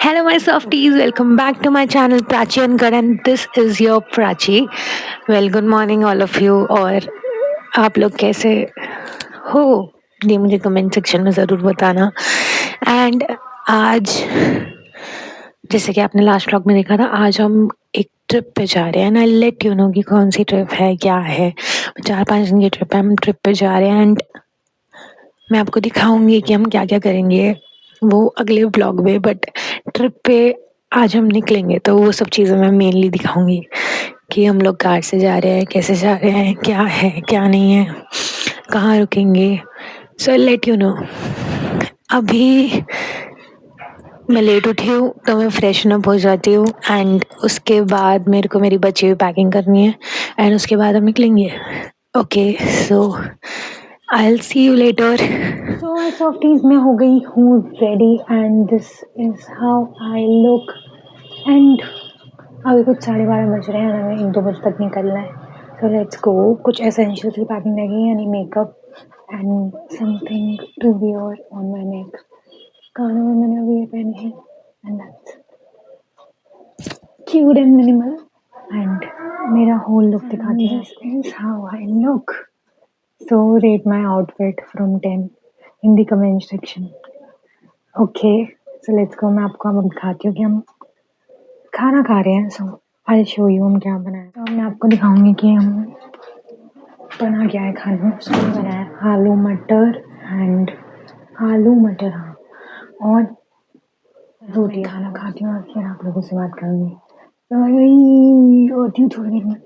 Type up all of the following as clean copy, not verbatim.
Hello, my softies. Welcome back to my channel Prachi and Karan. This is your Prachi. Well, good morning, all of you. और आप लोग कैसे हो ये मुझे कमेंट सेक्शन में ज़रूर बताना. एंड आज जैसे कि आपने लास्ट व्लॉग में देखा था, आज हम एक ट्रिप पे जा रहे हैं. And I let you know कि कौन सी ट्रिप है, क्या है. 4-5 दिन की ट्रिप है, हम ट्रिप पे जा रहे हैं. एंड मैं आपको दिखाऊंगी कि हम क्या क्या करेंगे वो अगले व्लॉग में. बट ट्रिप पे आज हम निकलेंगे तो वो सब चीज़ें मैं मेनली दिखाऊंगी कि हम लोग कार से जा रहे हैं, कैसे जा रहे हैं, क्या है क्या नहीं है, कहाँ रुकेंगे. So let you know. अभी मैं लेट उठी हूँ तो मैं फ्रेशन अप हो जाती हूँ. एंड उसके बाद मेरे को मेरी बची हुई पैकिंग करनी है. एंड उसके बाद हम निकलेंगे. Okay, so I'll see you later. So my softies, मैं हो गई हूँ ready and this is how I look. And अभी कुछ 12:30 बज रहे हैं, हमें 1-2 बजे तक निकलना है. So let's go. कुछ एसेंशियल की पैकिंग लगी, यानी makeup and something to wear on my neck. कानों में मैंने अभी ये पहने हैं and that's cute and minimal. And मेरा whole look दिखाती है. This is how I look. So rate my outfit from 10 in the comment section. Okay, so let's go. मैं आपको अब दिखाती हूँ कि हम खाना खा रहे हैं. So I'll show you हम क्या बनाए. तो मैं आपको दिखाऊंगी कि हम बना क्या है खाने में. So बनाया है आलू मटर हाँ, और रोटी. खाना खाती हूँ और फिर आप लोगों से बात करूँगी. तो होती हूँ थोड़ी देर में.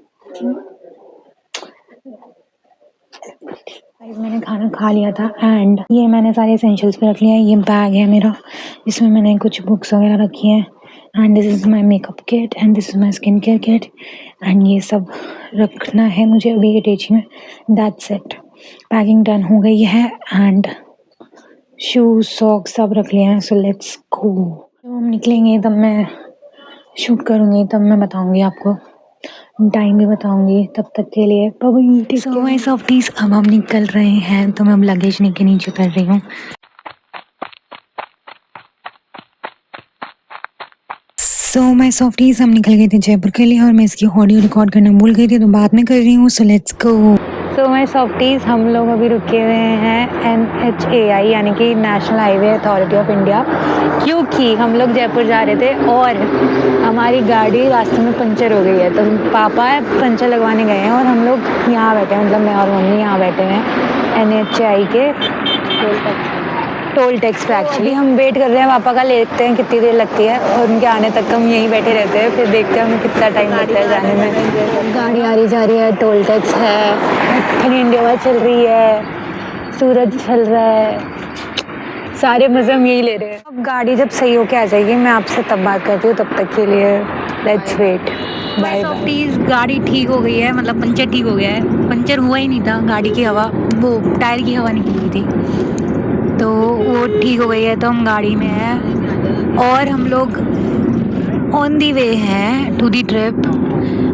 मैंने खाना खा लिया था एंड ये मैंने सारे एसेंशियल्स पे रख लिया है. ये बैग है मेरा, इसमें मैंने कुछ बुक्स वगैरह रखी हैं. And this is my makeup kit and this is my skin care kit. And ये सब रखना है मुझे अभी ये टेची में. That's it. पैकिंग डन हो गई है एंड शूज सॉक्स सब रख लिए हैं. So let's go. जब हम निकलेंगे तब मैं शूट करूँगी, तब मैं बताऊँगी आपको, टाइम भी बताऊंगी. तब तक के लिए सो माय सॉफ्टीज, अब हम निकल रहे हैं. तो मैं अब लगेज के नीचे कर रही हूँ. सो माय सॉफ्टीज, हम निकल गए थे जयपुर के लिए और मैं इसकी ऑडियो रिकॉर्ड करना भूल गई थी तो बाद में कर रही हूँ. So let's go. So my softies, हम लोग अभी रुके हुए हैं NHAI यानी कि national highway authority of India, क्योंकि हम लोग जयपुर जा रहे थे और हमारी गाड़ी रास्ते में पंचर हो गई है. तो पापा पंचर लगवाने गए हैं और हम लोग यहाँ बैठे हैं, मतलब मैं और मम्मी यहाँ बैठे हैं NHAI के टोल टैक्स पे. एक्चुअली हम वेट कर रहे हैं पापा का, लेते हैं कितनी देर लगती है और उनके आने तक हम यहीं बैठे रहते हैं. फिर देखते हैं हमें कितना टाइम लगता है जाने में. गाड़ी आ रही जा रही है, टोल टैक्स है, ठंडी हवा चल रही है, सूरज चल रहा है, सारे मज़े हम यही ले रहे हैं. अब गाड़ी जब सही होके आ जाएगी मैं आपसे तब बात करती हूँ. तब तक के लिए लेट्स वेट. Bye please. गाड़ी ठीक हो गई है, मतलब पंचर ठीक हो गया है. पंचर हुआ ही नहीं था, गाड़ी की हवा, वो टायर की हवा निकल गई थी तो वो ठीक हो गई है. तो हम गाड़ी में हैं और हम लोग ऑन दी वे हैं टू दी ट्रिप.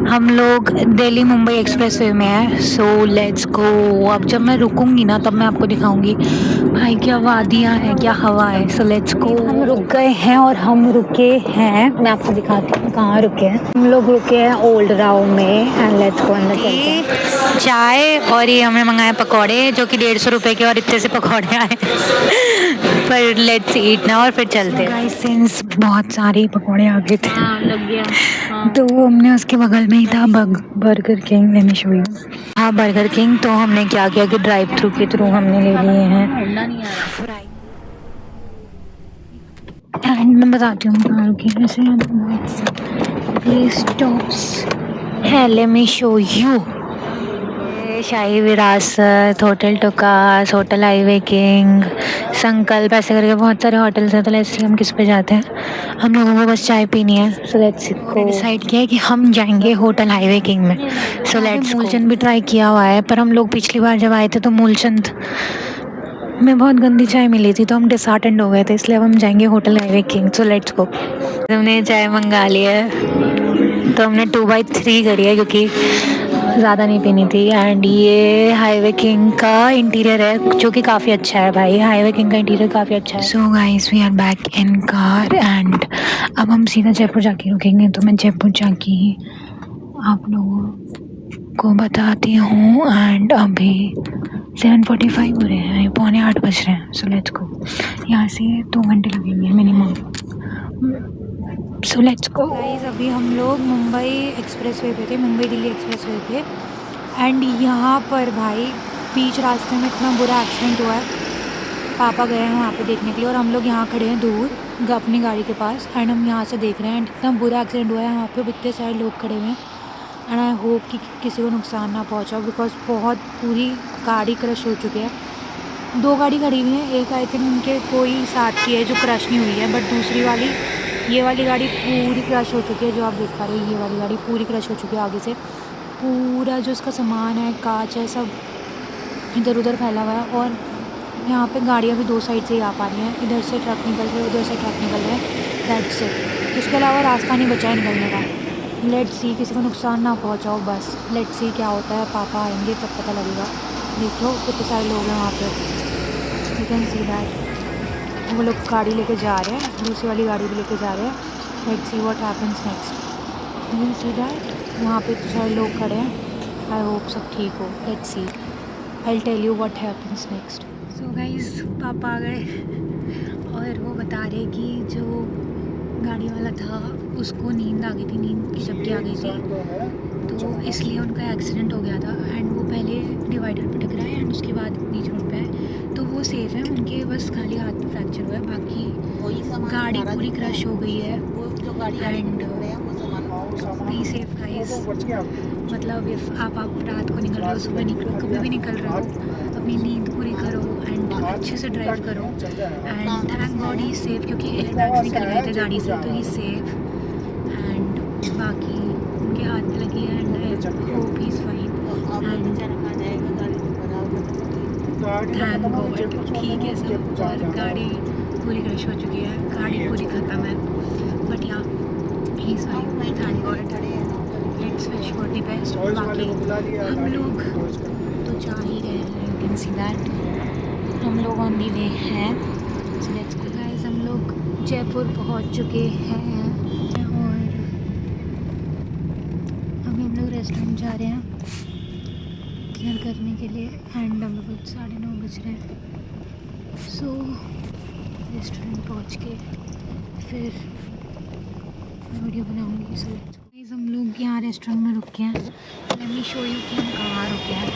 हम लोग दिल्ली मुंबई एक्सप्रेस वे में हैं. So let's go. अब जब मैं रुकूंगी ना तब मैं आपको दिखाऊंगी भाई क्या वादियाँ हैं, क्या हवा है. So let's go. हम रुक गए हैं और हम रुके हैं, मैं आपको दिखाती हूँ कहाँ रुके हैं. हम लोग रुके हैं ओल्ड राव में एंड लेट्स गो. अंदर चाय और ये हमने मंगाए पकौड़े जो कि 150 रुपए के, और इतने से पकौड़े आए पर लेट्स ईट ना और फिर चलते हैं. सिंस बहुत सारे पकौड़े आ गए थे लग गया. तो हमने उसके बगल में ही था burger king. Let me show you. हाँ, बर्गर किंग. तो हमने क्या किया कि ड्राइव थ्रू के थ्रू हमने ले लिए हैं फ्राई. एंड मैं बताती हूँ कहाँ रुकी. जैसे प्लीज स्टॉप्स है, लेट मी शो यू. शाही विरासत, होटल टुकास, होटल हाईवे किंग, संकल्प, ऐसे करके बहुत सारे होटल्स हैं. तो लेट्स सी हम किस पे जाते हैं. हम लोगों को बस चाय पीनी है. So let's go. डिसाइड किया है कि हम जाएंगे होटल हाईवे किंग में. So let's. मूलचंद भी ट्राई किया हुआ है पर हम लोग पिछली बार जब आए थे तो मूलचंद में बहुत गंदी चाय मिली थी तो हम डिसहार्टेंड हो गए थे. इसलिए अब हम जाएंगे hotel highway king. So let's go. हमने चाय मंगा ली है तो हमने 2/3 करी है क्योंकि ज़्यादा नहीं पीनी थी. एंड ये हाईवे किंग का इंटीरियर है जो कि काफ़ी अच्छा है भाई. हाईवे किंग का इंटीरियर काफ़ी अच्छा है. So guys, we are back in car and सीधा जयपुर जाके रुकेंगे, तो मैं जयपुर जाके ही आप लोगों को बताती हूँ। एंड अभी 7:45 हो रहे हैं, 7:45 बज रहे हैं। So let's go. यहाँ से 2 घंटे लगेंगे minimum. So let's go guys. अभी हम लोग मुंबई एक्सप्रेसवे पे थे, मुंबई दिल्ली एक्सप्रेसवे पे। एंड यहाँ पर भाई बीच रास्ते में इतना बुरा एक्सीडेंट हुआ है। पापा गए हैं वहाँ पे देखने के लिए और हम लोग यहाँ खड़े हैं दूर अपनी गाड़ी के पास। एंड हम यहाँ से देख रहे हैं एंड इतना बुरा एक्सीडेंट हुआ है। वहाँ पे इतने सारे लोग खड़े हुए हैं एंड आई होप कि किसी को नुकसान ना पहुँचा, बिकॉज बहुत पूरी गाड़ी क्रश हो चुकी है। 2 गाड़ी खड़ी हुई है, एक आई थिंक उनके कोई साथ की है जो क्रश नहीं हुई है, बट दूसरी वाली ये वाली गाड़ी पूरी क्रश हो चुकी है। जो आप देख पा रहे हो ये वाली गाड़ी पूरी क्रश हो चुकी है। आगे से पूरा जो उसका सामान है, कांच है, सब इधर उधर फैला हुआ है। और यहाँ पे गाड़ियाँ भी 2 साइड से ही आ पा रही हैं, इधर से ट्रक निकल रहे हैं, उधर से ट्रक निकल रहे हैं। दैट्स इट, इसके अलावा रास्ता नहीं बचा है निकलने का। लेट्स सी किसी को नुकसान ना पहुँचाओ बस। लेट्स सी क्या होता है। पापा आएंगे तब पता लगेगा। देख लो कितने सारे लोग हैं वहाँ पे, यू कैन सी दैट। वो लोग गाड़ी लेके जा रहे हैं, दूसरी वाली गाड़ी भी लेके जा रहे हैं। Let's see what happens next. You can see that वहाँ पे इतने सारे लोग खड़े हैं। आई होप सब ठीक हो। Let's see, I will tell you what happens next. So guys पापा आ गए और वो बता रहे कि जो गाड़ी वाला था उसको नींद आ गई थी, नींद की झपकी आ गई थी, तो इसलिए उनका एक्सीडेंट हो गया था। एंड वो पहले डिवाइडर पे टकराए एंड उसके बाद बीच रोड पे आए, तो वो सेफ़ है। उनके बस खाली हाथ में फ्रैक्चर हुआ है, बाकी गाड़ी पूरी क्रश हो गई है। And be safe guys. मतलब इफ़ आप रात को निकल रहे हो, सुबह निकलो, कभी भी निकल रहे हो, अपनी नींद पूरी करो एंड अच्छे से ड्राइव करो। And thank God he safe, क्योंकि एयर बैग्स निकल गए थे गाड़ी से, तो ही सेफ। एंड बाकी उनके हाथ में लगी है and I hope he is fine. And thank God ठीक है सब। और गाड़ी पूरी क्रश हो चुकी है, गाड़ी पूरी ख़त्म है, बट या he is fine, thank God. Let's wish for the best. बाकी हम लोग तो जा ही रहे हैं, यू कैन सी दैट। हम लोग ऑन दी वे हैं। So let's go guys. हम लोग जयपुर पहुंच चुके हैं और अभी हम लोग रेस्टोरेंट जा रहे हैं डिनर करने के लिए। एंड हम लोग 9:30 बज रहे हैं। सो रेस्टोरेंट पहुंच के फिर वीडियो बनाऊंगी। So let's go guys. हम लोग यहाँ रेस्टोरेंट में रुके हैं। लेट मी शो यू कि हम कहाँ रुके हैं।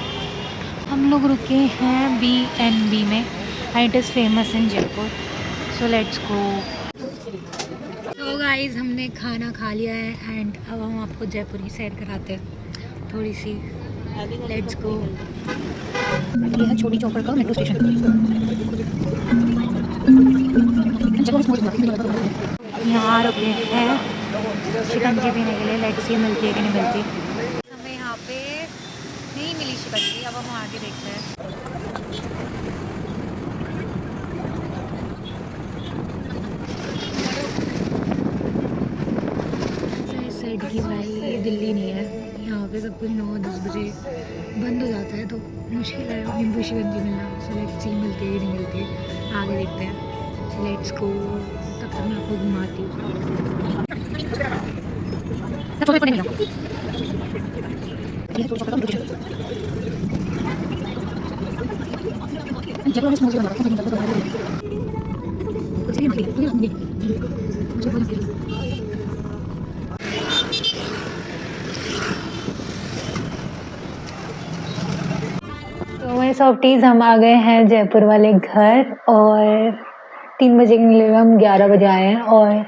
हम लोग रुके हैं B&B में and it is famous in Jaipur. So let's go. तो गाइस हमने खाना खा लिया है एंड अब हम आपको जयपुर की सैर कराते हैं थोड़ी सी। Let's go. ये है छोटी चौपड़ का मेट्रो स्टेशन। यहाँ रुके हैं शिकंजी पीने के लिए। लेट्स सी मिलती है कि नहीं मिलती। हमें यहाँ पे नहीं मिली शिकंजी, अब हम आगे देखते हैं। इस साइड की भाई ये दिल्ली नहीं है, यहाँ पे सब कुछ 9-10 बजे बंद हो जाता है, तो मुश्किल है नींबू शिकंजी मिलना। सो लेट्स सी मिलती है कि नहीं मिलती, आगे देखते हैं। So let's go. तब तक मैं आपको घुमाती हूँ। तो मैं सॉफ्टीज़ हम आ गए हैं जयपुर वाले घर और 3 बजे के लिए हम 11 बजे आए हैं और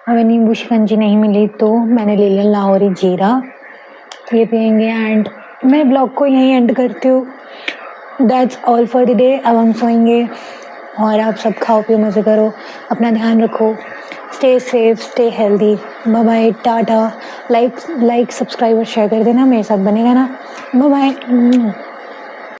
हमें नींबू शिकंजी नहीं मिली, तो मैंने ले लिया लाहौरी जीरा, ये पियेंगे। एंड मैं ब्लॉग को यहीं एंड करती हूँ। That's all for the day. अब हम सोएंगे और आप सब खाओ पियो मज़े करो, अपना ध्यान रखो, stay safe, stay healthy. Bye bye, tata. Like subscribe और शेयर कर देना, मेरे साथ बनेगा ना। बाय बाय।